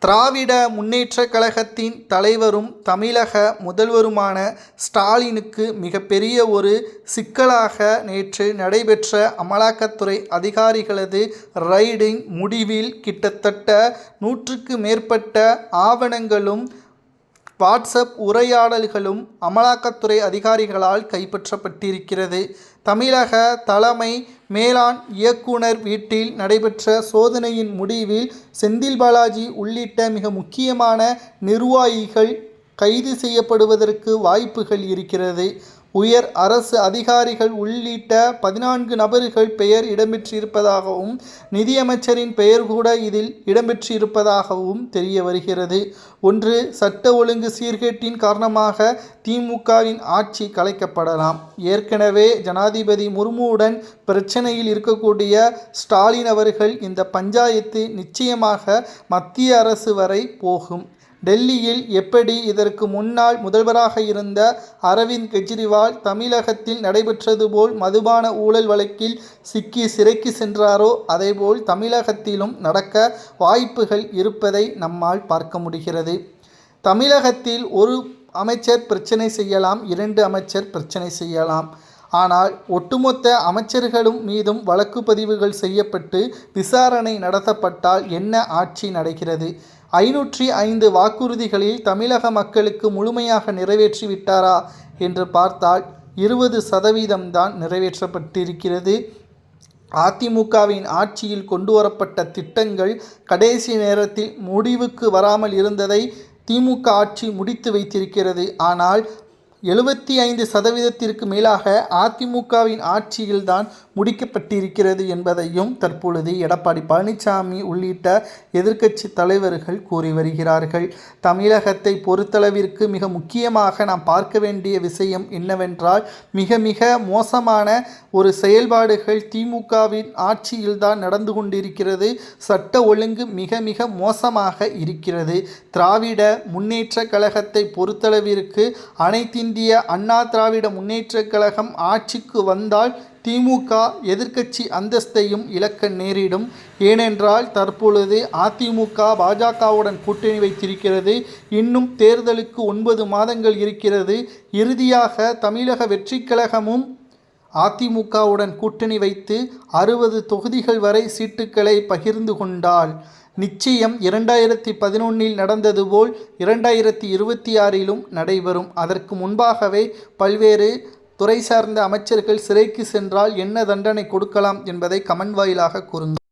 திராவிட முன்னேற்றக் கழகத்தின் தலைவரும் தமிழக முதல்வருமான ஸ்டாலினுக்கு மிகப்பெரிய ஒரு சிக்கலாக நேற்று நடைபெற்ற அமலாக்கத்துறை அதிகாரிகளது ரைடின் முடிவில் கிட்டத்தட்ட 100க்கு மேற்பட்ட ஆவணங்களும் வாட்ஸ்அப் உரையாடல்களும் அமலாக்கத்துறை அதிகாரிகளால் கைப்பற்றப்பட்டிருக்கிறது. தமிழக தலைமை மேலாண் இயக்குனர் வீட்டில் நடைபெற்ற சோதனையின் முடிவில் செந்தில் பாலாஜி உள்ளிட்ட மிக முக்கியமான நிர்வாகிகள் கைது செய்யப்படுவதற்கு வாய்ப்புகள் இருக்கிறது. உயர் அரசு அதிகாரிகள் உள்ளிட்ட 14 நபர்கள் பெயர் இடம்பெற்றிருப்பதாகவும் நிதியமைச்சரின் பெயர் கூட இதில் இடம்பெற்றிருப்பதாகவும் தெரிய வருகிறது. ஒன்று, சட்ட ஒழுங்கு சீர்கேட்டின் காரணமாக திமுகவின் ஆட்சி கலைக்கப்படலாம். ஏற்கனவே ஜனாதிபதி முர்முவுடன் பிரச்சனையில் இருக்கக்கூடிய ஸ்டாலின் அவர்கள் இந்த பஞ்சாயத்து நிச்சயமாக மத்திய அரசு வரை போகும். டெல்லியில் எப்படி இதற்கு முன்னாள் முதல்வராக இருந்த அரவிந்த் கெஜ்ரிவால் தமிழகத்தில் நடைபெற்றது போல் மதுபான ஊழல் வழக்கில் சிக்கி சிறைக்கு சென்றாரோ அதேபோல் தமிழகத்திலும் நடக்க வாய்ப்புகள் இருப்பதை நம்மால் பார்க்க முடிகிறது. தமிழகத்தில் ஒரு அமைச்சர் பிரச்சனை செய்யலாம், 2 அமைச்சர் பிரச்சனை செய்யலாம். ஆனால் ஒட்டுமொத்த அமைச்சர்களும் மீதும் வழக்கு பதிவுகள் செய்யப்பட்டு விசாரணை நடத்தப்பட்டால் என்ன ஆட்சி நடக்கிறது? 505 வாக்குறுதிகளில் தமிழக மக்களுக்கு முழுமையாக நிறைவேற்றிவிட்டாரா என்று பார்த்தால் 20% தான் நிறைவேற்றப்பட்டிருக்கிறது. அதிமுகவின் ஆட்சியில் கொண்டு வரப்பட்ட திட்டங்கள் கடைசி நேரத்தில் முடிவுக்கு வராமல் இருந்ததை திமுக ஆட்சி முடித்து வைத்திருக்கிறது. ஆனால் 75%த்திற்கு மேலாக அதிமுகவின் ஆட்சியில்தான் முடிக்கப்பட்டிருக்கிறது என்பதையும் தற்பொழுது எடப்பாடி பழனிசாமி உள்ளிட்ட எதிர்க்கட்சி தலைவர்கள் கூறி வருகிறார்கள். தமிழகத்தை பொறுத்தளவிற்கு மிக முக்கியமாக நாம் பார்க்க வேண்டிய விஷயம் என்னவென்றால் மிக மிக மோசமான ஒரு செயல்பாடுகள் திமுகவின் ஆட்சியில்தான் நடந்து கொண்டிருக்கிறது. சட்ட ஒழுங்கு மிக மிக மோசமாக இருக்கிறது. திராவிட முன்னேற்ற கழகத்தை பொறுத்தளவிற்கு அனைத்திந்திய அண்ணா திராவிட முன்னேற்றக் கழகம் ஆட்சிக்கு வந்தால் திமுக எதிர்க்கட்சி அந்தஸ்தையும் இழக்க நேரிடும். ஏனென்றால் தற்பொழுது அதிமுக பாஜகவுடன் கூட்டணி வைத்திருக்கிறது. இன்னும் தேர்தலுக்கு 9 மாதங்கள் இருக்கிறது. இறுதியாக தமிழக வெற்றி கழகமும் அதிமுகவுடன் கூட்டணி வைத்து 60 தொகுதிகள் வரை சீட்டுக்களை பகிர்ந்து கொண்டால் நிச்சயம் 2011 நடந்தது போல் 2026 நடைபெறும். அதற்கு முன்பாகவே பல்வேறு துறை சார்ந்த அமைச்சர்கள் சிறைக்கு சென்றால் என்ன தண்டனை கொடுக்கலாம் என்பதை கமெண்ட் வாயிலாக கூறுங்கள்.